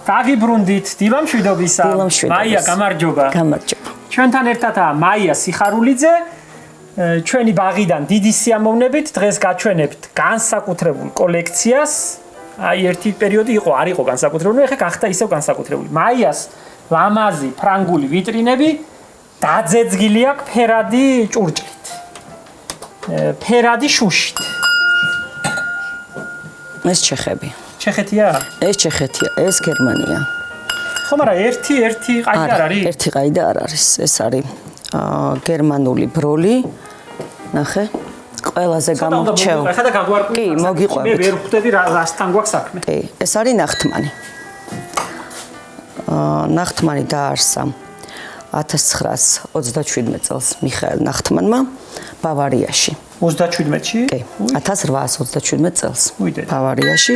დაგიბრუნდით დილამშვიდობისა. მაია, გამარჯობა. გამარჯობა. ჩვენთან ერთადაა მაია სიხარულიძე. ჩვენი ბაღიდან დიდი სიამოვნებით დღეს გაჩვენებთ განსაკუთრებულ კოლექციას. აი ერთი პერიოდი იყო, არ იყო განსაკუთრებული, ეხლა გახდა ისევ განსაკუთრებული. მაიას ლამაზი ფრანგული ვიტრინები დაძეძგილი აქვს ფერადი ჭურჭლით. ფერადი შუშით. ეს ჩეხები. ჩეხეთია? ეს ჩეხეთია, ეს გერმანია. ხო, მაგრამ ერთი ყაიდა არ არის? ერთი ყაიდა არ არის. ეს არის გერმანული ბროლი. ნახე. ყველაზე გამორჩეულ. ეხლა და გაგვარკვევთ. კი, მოგიყვებით. მე ვერ ხვდები რასთან გვაქვს საქმე. კი, ეს არის ნახტმანი. ნახტმანი დაარსა 1927 წელს მიხაელ ნახტმანმა ბავარიაში. 37-ში? კი, 1827 წელს ბავარიაში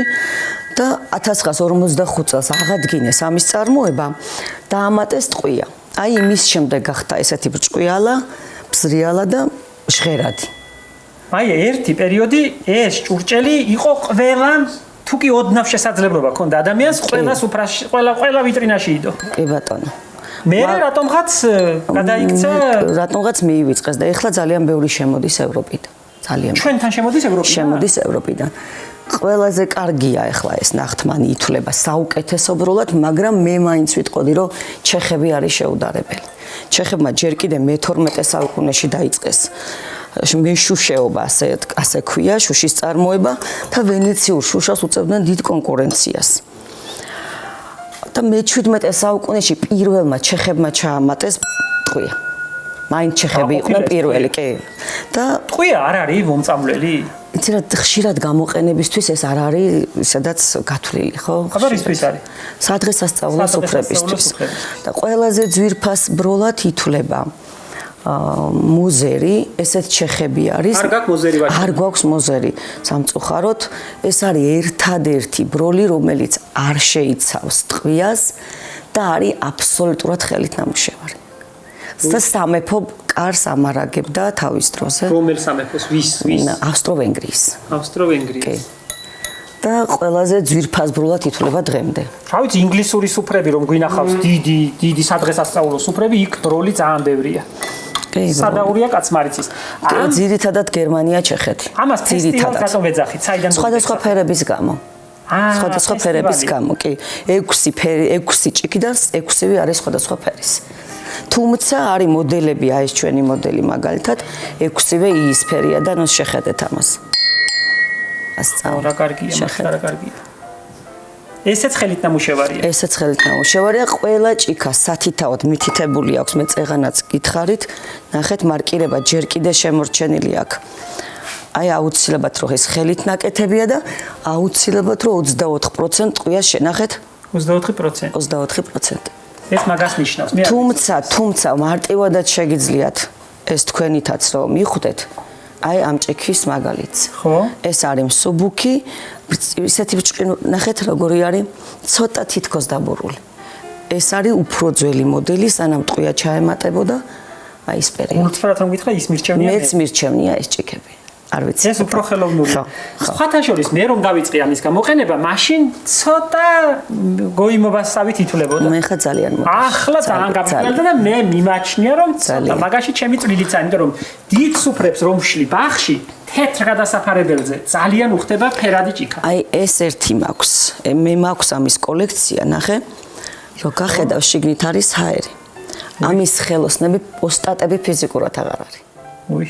და 1945 წელს აღადგინეს ამის წარმოება და ამატეს ტყვია. აი იმის შემდეგ გახდა ესეთი ბრჭყვიალა, ბზრიალა და ჟღერადი. აი ერთი პერიოდი ეს ჭურჭელი იყო ყველა თუ კი ოდნავ შესაძლებლობა ქონდა ადამიანს ყველა ვიტრინაში იდო. კი ბატონო. მე რატომღაც გადაიქცა რატომღაც მიივიწყეს და ეხლა ძალიან ბევრი შემოდის ევროპიდან. ძალიან ჩვენთან შემოდის ევროპიდან? შემოდის ევროპიდან. ყველაზე კარგია ეხლა ეს ნახტმანი ითვლება საუკეთესობრულად, მაგრამ მე მაინც ვიტყოდი, რომ ჩეხები არის შეუდარებელი. ჩეხებმა ჯერ კიდე მე-12 საუკუნეში დაიწყეს მეშუშეობა, ასე ქვია, შუშის წარმოება და ვენეციურ შუშას უწევდნენ დიდ კონკურენციას. და მე-17 საუკუნეში პირველმა ჩეხებმა ჩაამატეს ტყვია. მაინც ჩეხები იყვნენ პირველი, კი. და ტყვია არ არის მომწამლელი? იცი რა, ხშირად გამოყენებისთვის ეს არ არის, სადაც გათვლილი, ხო? ხაბარისთვის არის. სადღესასწაულო სუფრებისთვის. და ყველაზე ძვირფას ბროლად ითვლება მოზერი, ესეც ჩეხები არის. არ გაქვს მოზერი ვაჭი? არ გვაქვს მოზერი. სამწუხაროდ, ეს არის ერთადერთი ბროლი, რომელიც არ შეიცავს ტყვიას და არის აბსოლუტურად ხელით ნამუშევარი. და სამეფო კარს ამარაგებდა თავის დროზე. რომელ სამეფოს? ვის? ავსტრო-ვენგრიის. ავსტრო-ვენგრიის. კი. და ყველაზე ძვირფას ბროლად ითვლება დღემდე. რა ვიცი, ინგლისური სუფრები რომ გვინახავს, დიდი სადღესასწაულო სუფრები, იქ ბროლი ძალიან ბევრია. კი, სადაურია კაცმარიცის. ძირითადად გერმანია, ჩეხეთი. ამას ფესტივალს რატომ ვეძახით? საიდან? სხვადასხვა ფერების გამო. სხვადასხვა ფერების გამო, კი. 6 ჭიქიდან 6-ვე არის სხვადასხვა ფერის. თუმცა არის მოდელები, აი ეს ჩვენი მოდელი მაგალითად 6-ვე იისფერია და ნუ შეხედეთ ამას. რა კარგია, რა კარგია. ესეც ხელით ნამუშევარია. ესეც ხელით ნამუშევარია. ყველა ჭიქა სათითაოდ მითითებული აქვს, მე წეღანაც გითხარით. ნახეთ, მარკირება ჯერ კიდე შემორჩენილი აქვს. აი აუცილებლად რომ ეს ხელით ნაკეთებია და აუცილებლად რომ 24% ტყვია შენახეთ. 24%. 24%. ეს მაგას ნიშნავს. თუმცა მარტივადაც შეგიძლიათ ეს თქვენითაც რომ მიხვდეთ აი ამ ჭიქის მაგალითს. ხო? ეს არის მსუბუქი, ისეთი ბრჭყვი, ნახეთ როგორი არის, ცოტა თითქოს დაბურული. ეს არის უფრო ძველი მოდელი, სანამ ტყვია ჩაემატებოდა აი ეს პერიოდი. გულწრფელად რომ გითხრა, ის მირჩევნია? მეც მირჩევნია ეს ჭიქები. არ ვიცი. ეს უფრო ხელოვნურია. სხვათა შორის მე რომ დავიწყე ამის გამოყენება, მაშინ ცოტა გოიმობასავით ითვლებოდა. მე ხა ძალიან მოგწონს. ახლა ძალიან გამიკვირდა და მე მიმაჩნია რომ ცოტა მაგაში ჩემი წვლილიც არის, იმიტომ რომ დიდ სუფრებს რომ ვშლი ბაღში, თეთრ გადასაფარებელზე ძალიან უხდება ფერადი ჭიქა. აი ეს ერთი მაქვს. მე მაქვს ამის კოლექცია, ნახე. რომ გახედავ შიგნით არის ჰაერი. ამის ხელოსნები ოსტატები ფიზიკურად აღარ არის. უი.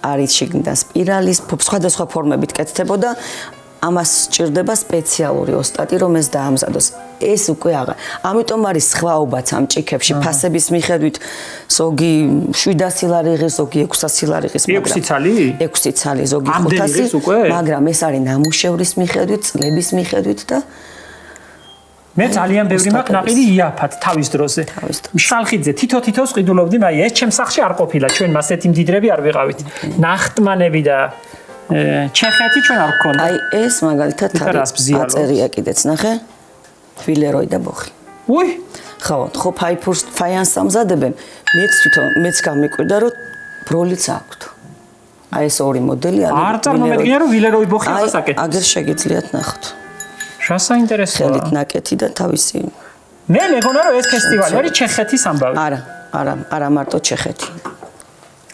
არის შიგნიდან სპირალის, სხვადასხვა ფორმებით კეთდებოდა. ამას სჭირდება სპეციალური ოსტატი, რომ ეს დაამზადოს. ეს უკვე აღარ. ამიტომ არის სხვაობაც ამ ჭიქებში, ფასების მიხედვით, ზოგი 700 ლარიღის, ზოგი 600 ლარიღის, მაგრამ 6 ცალი? 6 ცალი, ზოგი 500, მაგრამ ეს არის ნამუშევრის მიხედვით, წლების მიხედვით და მე ძალიან ბევრი მაქვს ნაყიდი იაფად თავის დროზე. შალხიძე თითო-თითოს ყიდულობდი, მაგრამ ეს ჩემს სახში არ ყოფილა, ჩვენ მასეთი მდიდრები არ ვიყავით. ნახტმანები და ჩეხეთი ჩვენ არ გქონდა. აი ეს მაგალითად აწერია კიდეც, ნახე. ვილეროი და ბოხი. უი, ხო, ფაიანს ამზადებენ. მეც გამიკვირდა, რომ ბროლიც აქვთ. აი ეს ორი მოდელი არის. არ წარმომედგინე, რომ ვილეროი ბოხი ახასაკეთებს. აგერ შეგიძლიათ ნახოთ. რა საინტერესოა. ხელით ნაკეთი და თავისი მე მეგონა რომ ეს ფესტივალი არის ჩეხეთის ამბავი. არა მარტო ჩეხეთი.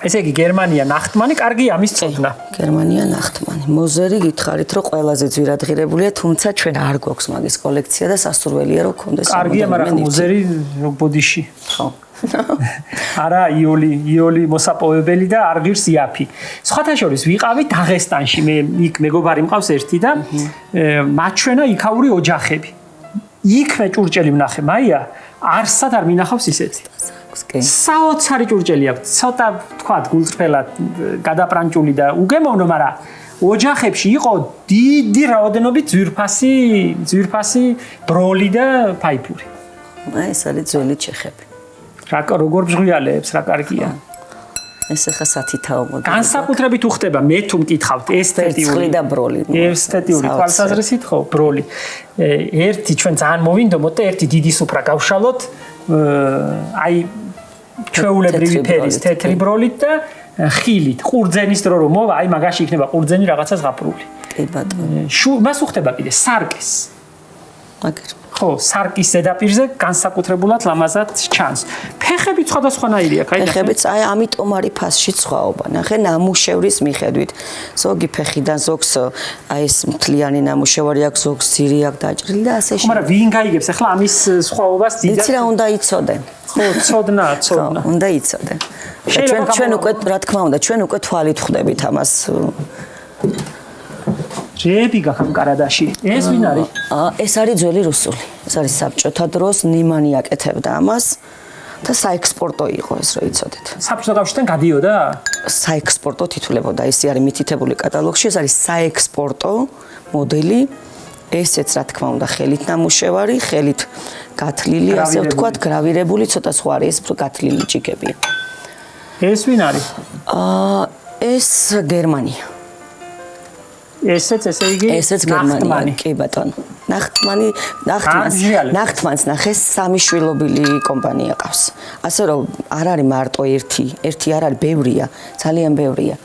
ესე იგი გერმანია ნახტმანი, კარგი ამის წოდნა. გერმანია ნახტმანი. მოზერი გითხარით რომ ყველაზე ძვირადღირებულია, თუმცა ჩვენ არ გვაქვს მაგის კოლექცია და სასურველია რომ გქონდეს. კარგია, მაგრამ მოზერი ბოდიში. ხო. არა იოლი მოსაპოვებელი და არ ღირს იაფი. სხვათა შორის ვიყავი დაღესტანში, მე იქ მეგობარი მყავს ერთი და მაჩვენა იქაური ოჯახები. იქვე ჭურჭელი ვნახე, მაია, არსად არ მინახავს ისეთი. საოცარი ჭურჭელი აქვს, ცოტა თქვა გულწრფელად გადაპრანჭული და უგემოვნო, მაგრამ ოჯახებში იყო დიდი რაოდენობით ძვირფასი ბროლი და ფაიფური. ეს არის ძველი ჩეხები. როგორ ბჟღიალებს, რა კარგია. ეს ახლა სათითაო მოდელი. განსაკუთრებით უხდება, მე თუ მკითხავთ ესთეტიური და ბროლი. ესთეტიური თვალსაზრისით ხო, ბროლი. ერთი ჩვენ ძალიან მოვინდომოთ და ერთი დიდი სუფრა გავშალოთ, აი ჩვეულებრივი ფერის თეთრი ბროლით და ხილით, ყურძენის დრო რომ მოვა, აი მაგაში იქნება ყურძენი რაღაცა ზღაპრული. კი ბატონო. მას უხდება კიდე სარკის. მაგერ ხო, სარკის ზედაპირზე განსაკუთრებულად ლამაზად ჩანს. ფეხები სხვადასხვანაირია, კაი. ფეხებიც აი ამიტომ არის ფასში სხვაობა. ნახე ნამუშევრის მიხედვით. ზოგი ფეხიდან ზოგს აი ეს მთლიანი ნამუშევარი აქვს, ზოგს ძირი აქვს დაჭრილი და ასე მაგრამ ვინ გაიგებს ახლა ამის სხვაობას დიდად? იცი რა უნდა იცოდე. ხო, ცოდნა. უნდა იცოდე. ჩვენ უკვე რა თქმა უნდა, ჩვენ უკვე თვალით ხვდებით ამას. ჯები გახამ კარადაში. ეს ვინ არის? ეს არის ძველი რუსული. ეს არის საბჭოთა დროს ნიმანი აკეთებდა ამას და საექსპორტო იყო ეს რო იცოდეთ. საბჭოთა კავშირიდან გადიოდა? საექსპორტო თითულებოდა. ესე არის მითითებული კატალოგში, ეს არის საექსპორტო მოდელი. ესეც რა თქმა უნდა ხელით ნამუშევარი, ხელით გათლილი, ასე ვთქვათ, გრავირებული, ცოტა სხვა არის, ეს გათლილი ჭიქებია. ეს ვინ არის? ეს გერმანია. ესეც ესე იგი ესეც გერმანია, კი ბატონო. ნახტმანს ნახეს სამი შვილობილი კომპანია ყავს. ასე რომ არ არის მარტო ერთი არ არის, ბევრია, ძალიან ბევრია.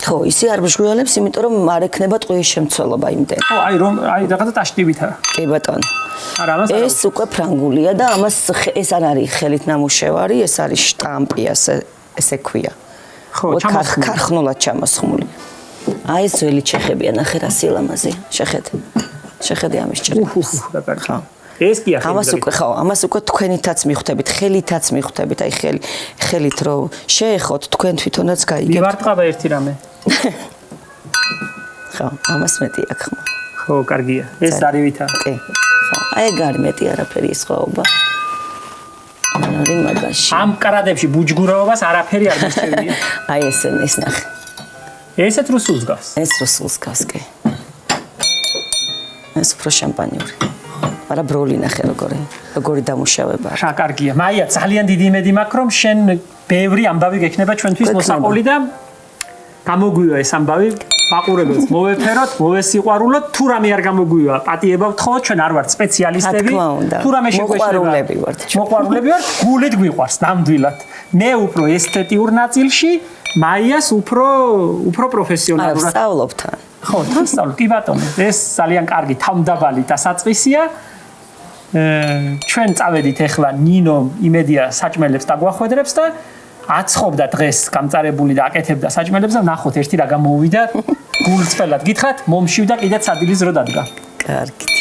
ხო, ისე არ ბჟღიალებს, იმიტომ რომ არ ექნება ტყუის შემცველობა იმდენ. ხო, აი რაღაცა ტაშტივითაა. კი ბატონო. არა, ამას ეს უკვე ფრანგულია და ამას ეს არ არის ხელით ნამუშევარი, ეს არის შტამპი, ესე ქვია. ხო, ჩამოსხმული. ქარხნულად ჩამოსხმული. აი ეს ძველი ჩეხებია, ნახე რა სილამაზეა. შეხედე ამის ჭრილს. ხო. ეს კი ახლა ამას უკვე თქვენითაც მიხვდებით, ხელითაც მიხვდებით, აი ხელით რო შეეხოთ, თქვენ თვითონაც გაიგებთ. მივარტყავა ერთი რამე. ხო, ამას მეტი აქვს ხმა. ხო, კარგია. ეს არივითა. კი. ხო, აი ეგ არის მეტი არაფერი სხვაობა. არის მაგაში. ამ კარადებში ბუჯგურაობას არაფერი არ მოსწევია. აი ეს ნახე. ესეც რუსულს გავს. ეს რუსულს გავს, კი. ეს უფრო შამპანიური. არა ბროლი ნახე როგორი დამუშავება. რა კარგია. მაია, ძალიან დიდი იმედი მაქვს, რომ შენ ბევრი ამბავი გექნება ჩვენთვის მოსაყოლი და გამოგვივა ეს ამბავი. მაყურებელს მოვეფეროთ, მოვესიყვარულოთ, თუ რამე არ გამოგვივა, პატიებავთ ხო, ჩვენ არ ვართ სპეციალისტები. თუ რამე შეგვეშლება. მოყვარულები ვართ, გულით გვიყვარს ნამდვილად. მე უფრო ესთეტიურ ნაწილში, მაიას უფრო პროფესიონალურად ვსწავლობ თან. ხო, თან ვსწავლობ, კი ბატონო. ეს ძალიან კარგი თავმდაბალი და საწყისია. ჩვენ წავედით ახლა ნინო იმედია საჭმელებს დაგვახვედრებს და აცხობდა დღეს გამწარებული და აკეთებდა საჭმელებს და ნახოთ ერთი რა გამოუვიდა გულწრფელად გითხრათ მომშივდა კიდეც სადილის რო დადგა. კარგი.